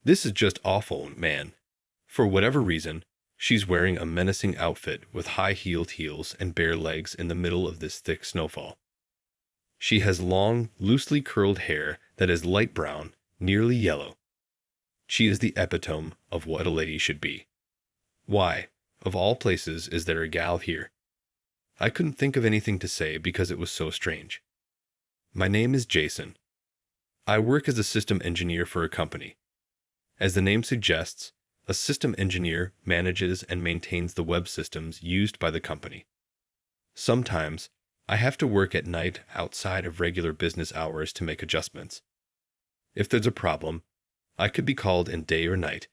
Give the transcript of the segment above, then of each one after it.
This is just awful, man. For whatever reason, she's wearing a menacing outfit with high-heeled heels and bare legs in the middle of this thick snowfall. She has long, loosely curled hair that is light brown, nearly yellow. She is the epitome of what a lady should be. Why, of all places, is there a gal here? I couldn't think of anything to say because it was so strange. My name is Jason. I work as a system engineer for a company. As the name suggests, a system engineer manages and maintains the web systems used by the company. Sometimes, I have to work at night outside of regular business hours to make adjustments. If there's a problem, I could be called in day or night,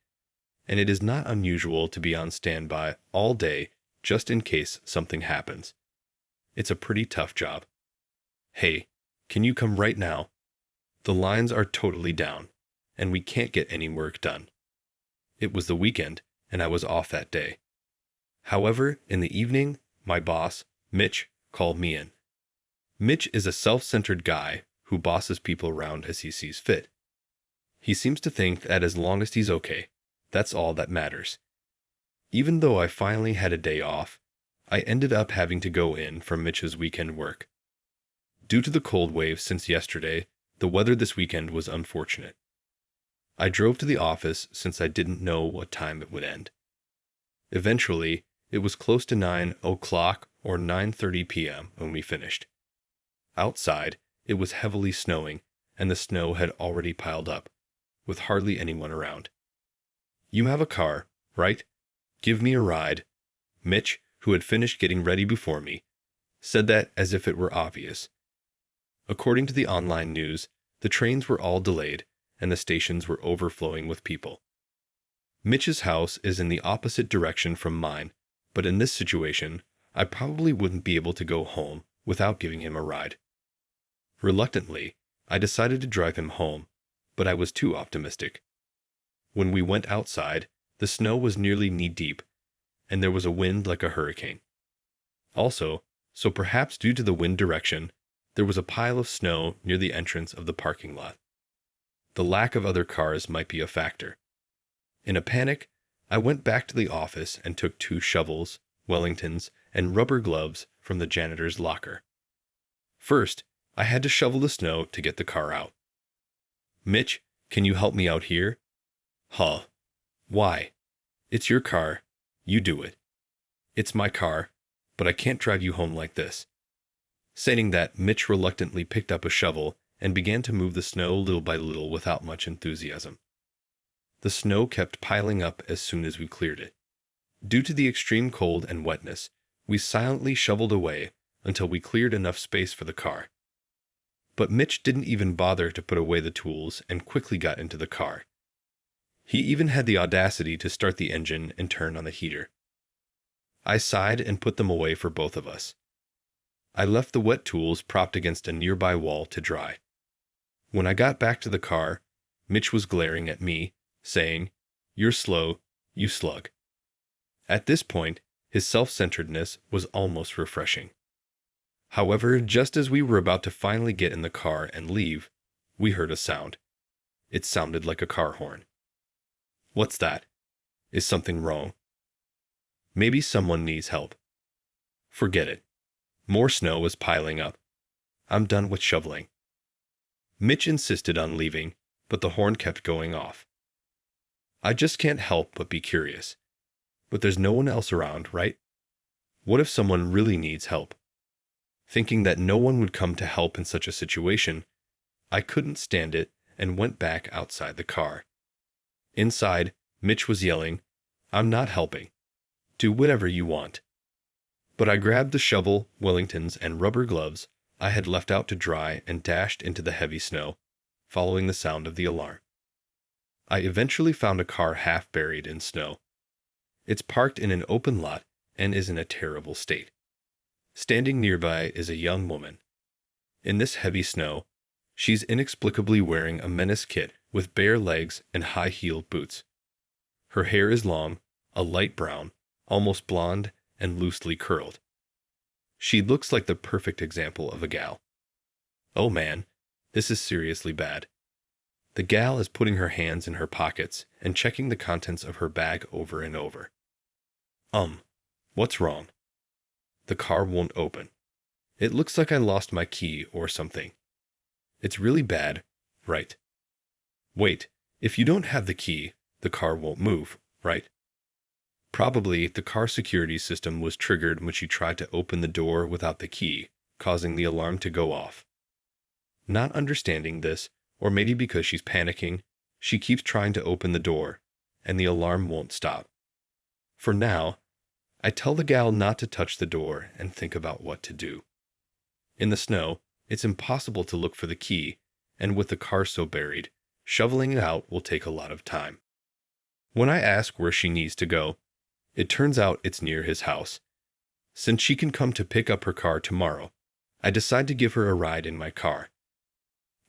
and it is not unusual to be on standby all day just in case something happens. It's a pretty tough job. Hey, can you come right now? The lines are totally down, and we can't get any work done. It was the weekend, and I was off that day. However, in the evening, my boss, Mitch, called me in. Mitch is a self-centered guy who bosses people around as he sees fit. He seems to think that as long as he's okay, that's all that matters. Even though I finally had a day off, I ended up having to go in for Mitch's weekend work. Due to the cold wave since yesterday, the weather this weekend was unfortunate. I drove to the office since I didn't know what time it would end. Eventually, it was close to 9 o'clock or 9:30 p.m. when we finished. Outside, it was heavily snowing, and the snow had already piled up, with hardly anyone around. "You have a car, right? Give me a ride." Mitch, who had finished getting ready before me, said that as if it were obvious. According to the online news, the trains were all delayed, and the stations were overflowing with people. Mitch's house is in the opposite direction from mine, but in this situation, I probably wouldn't be able to go home without giving him a ride. Reluctantly, I decided to drive him home, but I was too optimistic. When we went outside, the snow was nearly knee-deep, and there was a wind like a hurricane. Also, so perhaps due to the wind direction, there was a pile of snow near the entrance of the parking lot. The lack of other cars might be a factor. In a panic, I went back to the office and took 2 shovels, Wellingtons, and rubber gloves from the janitor's locker. First, I had to shovel the snow to get the car out. "Mitch, can you help me out here?" "Huh. Why? It's your car. You do it." "It's my car, but I can't drive you home like this." Saying that, Mitch reluctantly picked up a shovel and began to move the snow little by little without much enthusiasm. The snow kept piling up as soon as we cleared it. Due to the extreme cold and wetness, we silently shoveled away until we cleared enough space for the car. But Mitch didn't even bother to put away the tools and quickly got into the car. He even had the audacity to start the engine and turn on the heater. I sighed and put them away for both of us. I left the wet tools propped against a nearby wall to dry. When I got back to the car, Mitch was glaring at me, saying, "You're slow, you slug." At this point, his self-centeredness was almost refreshing. However, just as we were about to finally get in the car and leave, we heard a sound. It sounded like a car horn. What's that? Is something wrong? Maybe someone needs help. Forget it. More snow was piling up. I'm done with shoveling. Mitch insisted on leaving, but the horn kept going off. I just can't help but be curious. But there's no one else around, right? What if someone really needs help? Thinking that no one would come to help in such a situation, I couldn't stand it and went back outside the car. Inside, Mitch was yelling, "I'm not helping. Do whatever you want." But I grabbed the shovel, Wellingtons, and rubber gloves I had left out to dry and dashed into the heavy snow, following the sound of the alarm. I eventually found a car half buried in snow. It's parked in an open lot and is in a terrible state. Standing nearby is a young woman. In this heavy snow, she's inexplicably wearing a menace kit with bare legs and high-heeled boots. Her hair is long, a light brown, almost blonde, and loosely curled. She looks like the perfect example of a gal. Oh man, this is seriously bad. The gal is putting her hands in her pockets and checking the contents of her bag over and over. What's wrong? The car won't open. It looks like I lost my key or something. It's really bad, right? Wait, if you don't have the key, the car won't move, right? Probably the car security system was triggered when she tried to open the door without the key, causing the alarm to go off. Not understanding this, or maybe because she's panicking, she keeps trying to open the door, and the alarm won't stop. For now, I tell the gal not to touch the door and think about what to do. In the snow, it's impossible to look for the key, and with the car so buried, shoveling it out will take a lot of time. When I ask where she needs to go, it turns out it's near his house. Since she can come to pick up her car tomorrow, I decide to give her a ride in my car.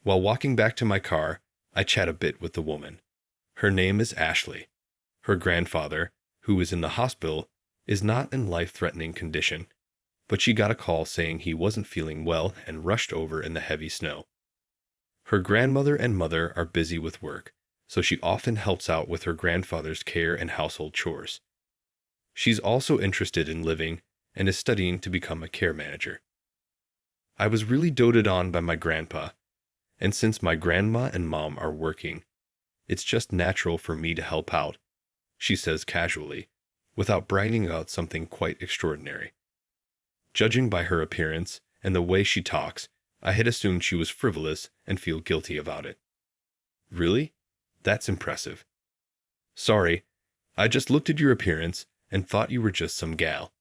While walking back to my car, I chat a bit with the woman. Her name is Ashley. Her grandfather, who is in the hospital, is not in life-threatening condition, but she got a call saying he wasn't feeling well and rushed over in the heavy snow. Her grandmother and mother are busy with work, so she often helps out with her grandfather's care and household chores. She's also interested in living and is studying to become a care manager. I was really doted on by my grandpa, and since my grandma and mom are working, it's just natural for me to help out, she says casually, without bragging about something quite extraordinary. Judging by her appearance and the way she talks, I had assumed she was frivolous and feel guilty about it. Really? That's impressive. Sorry, I just looked at your appearance and thought you were just some gal.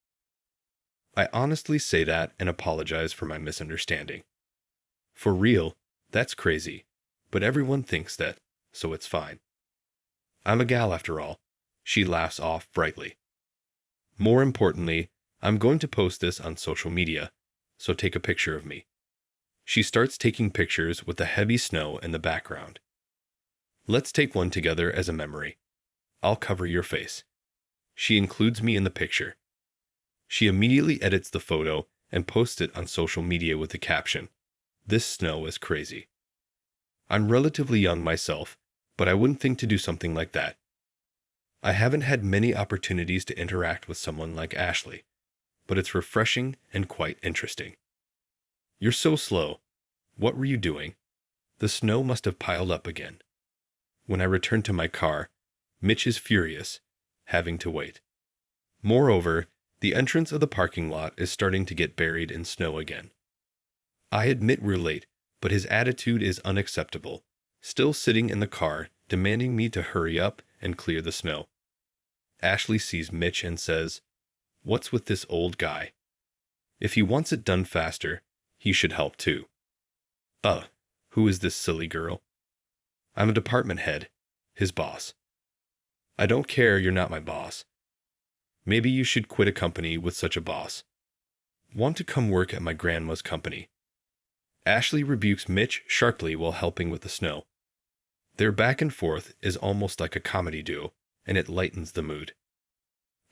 I honestly say that and apologize for my misunderstanding. For real, that's crazy, but everyone thinks that, so it's fine. I'm a gal after all, she laughs off brightly. More importantly, I'm going to post this on social media, so take a picture of me. She starts taking pictures with the heavy snow in the background. Let's take one together as a memory. I'll cover your face. She includes me in the picture. She immediately edits the photo and posts it on social media with the caption, "This snow is crazy." I'm relatively young myself, but I wouldn't think to do something like that. I haven't had many opportunities to interact with someone like Ashley, but it's refreshing and quite interesting. You're so slow. What were you doing? The snow must have piled up again. When I return to my car, Mitch is furious, having to wait. Moreover, the entrance of the parking lot is starting to get buried in snow again. I admit we're late, but his attitude is unacceptable, still sitting in the car, demanding me to hurry up and clear the snow. Ashley sees Mitch and says, "What's with this old guy? If he wants it done faster, he should help too." Who is this silly girl? I'm a department head, his boss. I don't care, you're not my boss. Maybe you should quit a company with such a boss. Want to come work at my grandma's company. Ashley rebukes Mitch sharply while helping with the snow. Their back and forth is almost like a comedy duo, and it lightens the mood.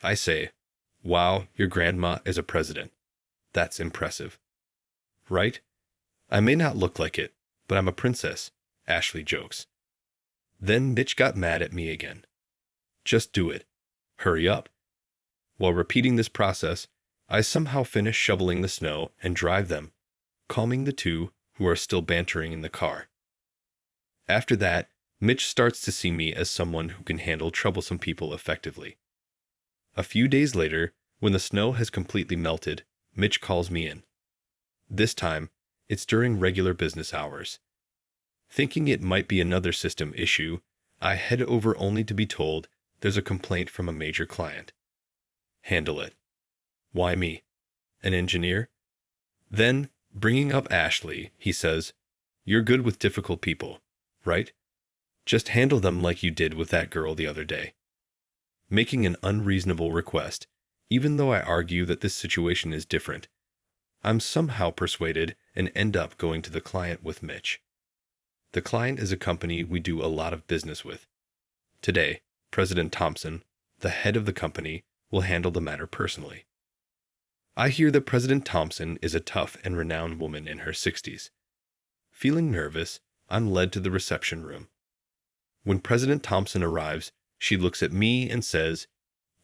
I say, "Wow, your grandma is a president. That's impressive." Right? I may not look like it, but I'm a princess, Ashley jokes. Then Mitch got mad at me again. Just do it. Hurry up. While repeating this process, I somehow finish shoveling the snow and drive them, calming the two who are still bantering in the car. After that, Mitch starts to see me as someone who can handle troublesome people effectively. A few days later, when the snow has completely melted, Mitch calls me in. This time, it's during regular business hours. Thinking it might be another system issue, I head over only to be told there's a complaint from a major client. Handle it. Why me? An engineer? Then, bringing up Ashley, he says, "You're good with difficult people, right? Just handle them like you did with that girl the other day." Making an unreasonable request, even though I argue that this situation is different, I'm somehow persuaded and end up going to the client with Mitch. The client is a company we do a lot of business with. Today, President Thompson, the head of the company, will handle the matter personally. I hear that President Thompson is a tough and renowned woman in her 60s. Feeling nervous, I'm led to the reception room, When President Thompson arrives, she looks at me and says,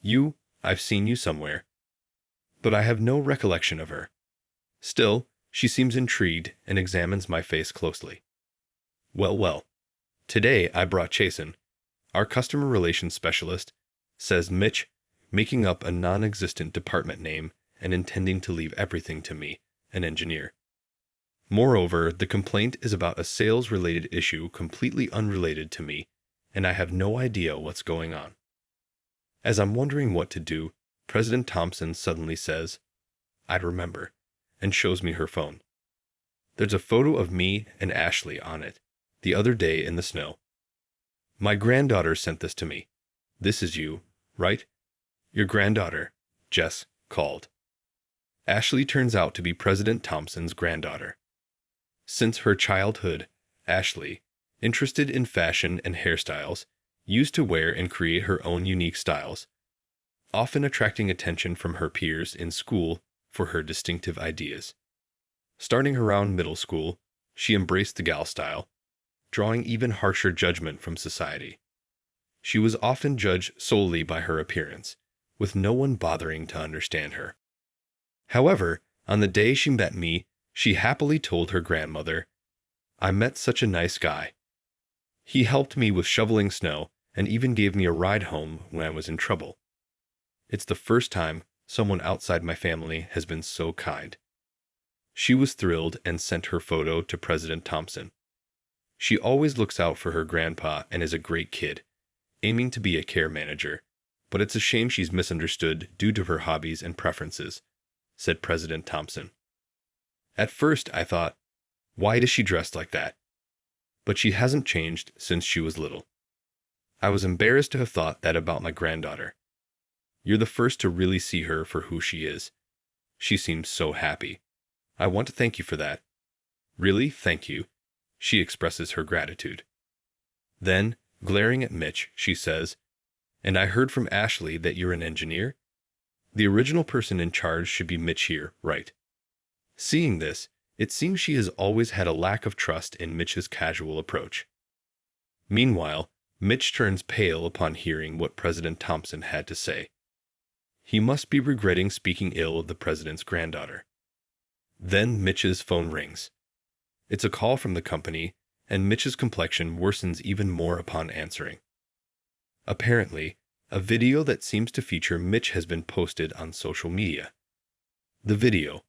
"You, I've seen you somewhere." But I have no recollection of her. Still, she seems intrigued and examines my face closely. Well, well. Today I brought Chasen, our customer relations specialist, says Mitch, making up a non-existent department name and intending to leave everything to me, an engineer. Moreover, the complaint is about a sales-related issue completely unrelated to me, and I have no idea what's going on. As I'm wondering what to do, President Thompson suddenly says, "I'd remember," and shows me her phone. There's a photo of me and Ashley on it, the other day in the snow. "My granddaughter sent this to me. This is you, right? Your granddaughter," Jess called. Ashley turns out to be President Thompson's granddaughter. Since her childhood, Ashley, interested in fashion and hairstyles, used to wear and create her own unique styles, often attracting attention from her peers in school for her distinctive ideas. Starting around middle school, she embraced the gal style, drawing even harsher judgment from society. She was often judged solely by her appearance, with no one bothering to understand her. However, on the day she met me, she happily told her grandmother, "I met such a nice guy. He helped me with shoveling snow and even gave me a ride home when I was in trouble. It's the first time someone outside my family has been so kind." She was thrilled and sent her photo to President Thompson. She always looks out for her grandpa and is a great kid, aiming to be a care manager, but it's a shame she's misunderstood due to her hobbies and preferences, said President Thompson. At first I thought, why does she dress like that? But she hasn't changed since she was little. I was embarrassed to have thought that about my granddaughter. You're the first to really see her for who she is. She seems so happy. I want to thank you for that. Really, thank you. She expresses her gratitude. Then, glaring at Mitch, she says, "And I heard from Ashley that you're an engineer? The original person in charge should be Mitch here, right?" Seeing this, it seems she has always had a lack of trust in Mitch's casual approach. Meanwhile, Mitch turns pale upon hearing what President Thompson had to say. He must be regretting speaking ill of the president's granddaughter. Then Mitch's phone rings. It's a call from the company, and Mitch's complexion worsens even more upon answering. Apparently, a video that seems to feature Mitch has been posted on social media. The video,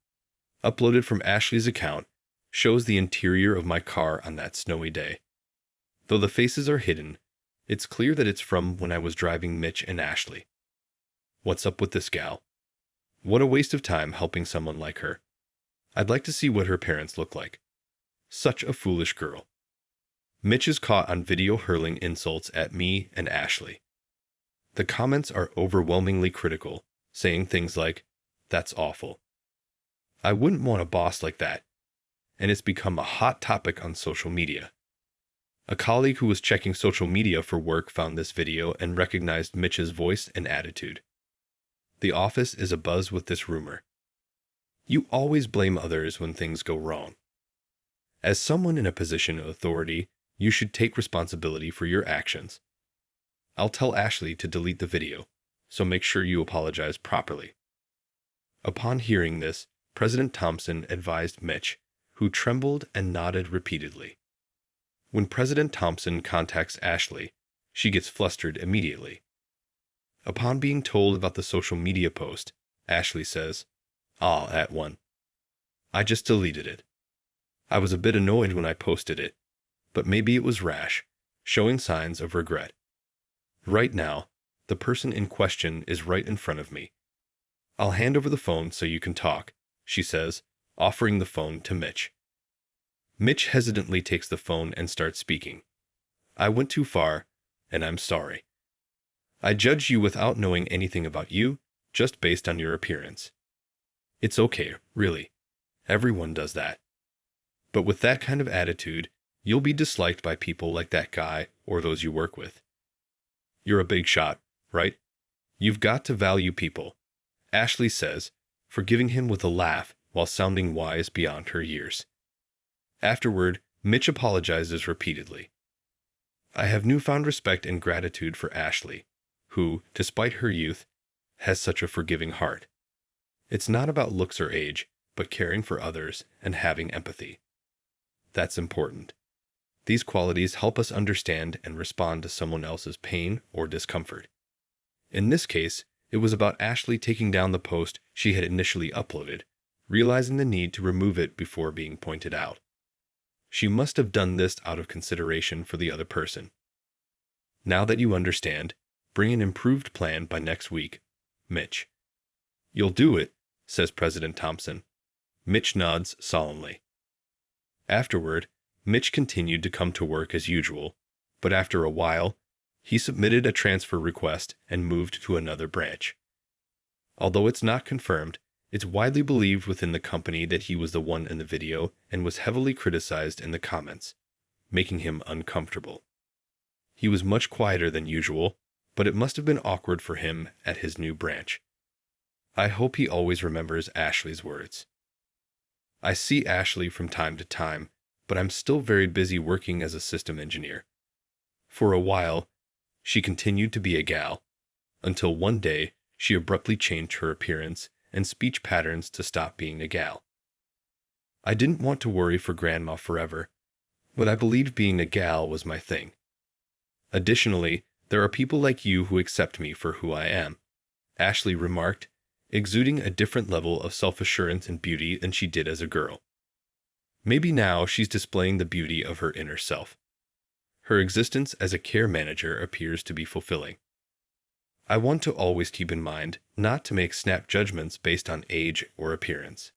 uploaded from Ashley's account, shows the interior of my car on that snowy day. Though the faces are hidden, it's clear that it's from when I was driving Mitch and Ashley. What's up with this gal? What a waste of time helping someone like her. I'd like to see what her parents look like. Such a foolish girl. Mitch is caught on video hurling insults at me and Ashley. The comments are overwhelmingly critical, saying things like, "That's awful. I wouldn't want a boss like that." And it's become a hot topic on social media. A colleague who was checking social media for work found this video and recognized Mitch's voice and attitude. The office is abuzz with this rumor. You always blame others when things go wrong. As someone in a position of authority, you should take responsibility for your actions. I'll tell Ashley to delete the video, so make sure you apologize properly. Upon hearing this, President Thompson advised Mitch, who trembled and nodded repeatedly. When President Thompson contacts Ashley, she gets flustered immediately. Upon being told about the social media post, Ashley says, "I'll at one. I just deleted it. I was a bit annoyed when I posted it, but maybe it was rash, showing signs of regret. Right now, the person in question is right in front of me. I'll hand over the phone so you can talk," she says, offering the phone to Mitch. Mitch hesitantly takes the phone and starts speaking. "I went too far, and I'm sorry. I judged you without knowing anything about you, just based on your appearance. It's okay, really. Everyone does that. But with that kind of attitude, you'll be disliked by people like that guy or those you work with. You're a big shot, right? You've got to value people," Ashley says, forgiving him with a laugh while sounding wise beyond her years. Afterward, Mitch apologizes repeatedly. I have newfound respect and gratitude for Ashley, who, despite her youth, has such a forgiving heart. It's not about looks or age, but caring for others and having empathy. That's important. These qualities help us understand and respond to someone else's pain or discomfort. In this case, it was about Ashley taking down the post she had initially uploaded, realizing the need to remove it before being pointed out. She must have done this out of consideration for the other person. Now that you understand, bring an improved plan by next week. Mitch. You'll do it, says President Thompson. Mitch nods solemnly. Afterward, Mitch continued to come to work as usual, but after a while, he submitted a transfer request and moved to another branch. Although it's not confirmed, it's widely believed within the company that he was the one in the video and was heavily criticized in the comments, making him uncomfortable. He was much quieter than usual, but it must have been awkward for him at his new branch. I hope he always remembers Ashley's words. I see Ashley from time to time, but I'm still very busy working as a system engineer. For a while, she continued to be a gal, until one day she abruptly changed her appearance and speech patterns to stop being a gal. I didn't want to worry for Grandma forever, but I believed being a gal was my thing. Additionally, there are people like you who accept me for who I am, Ashley remarked, exuding a different level of self-assurance and beauty than she did as a girl. Maybe now she's displaying the beauty of her inner self. Her existence as a care manager appears to be fulfilling. I want to always keep in mind not to make snap judgments based on age or appearance.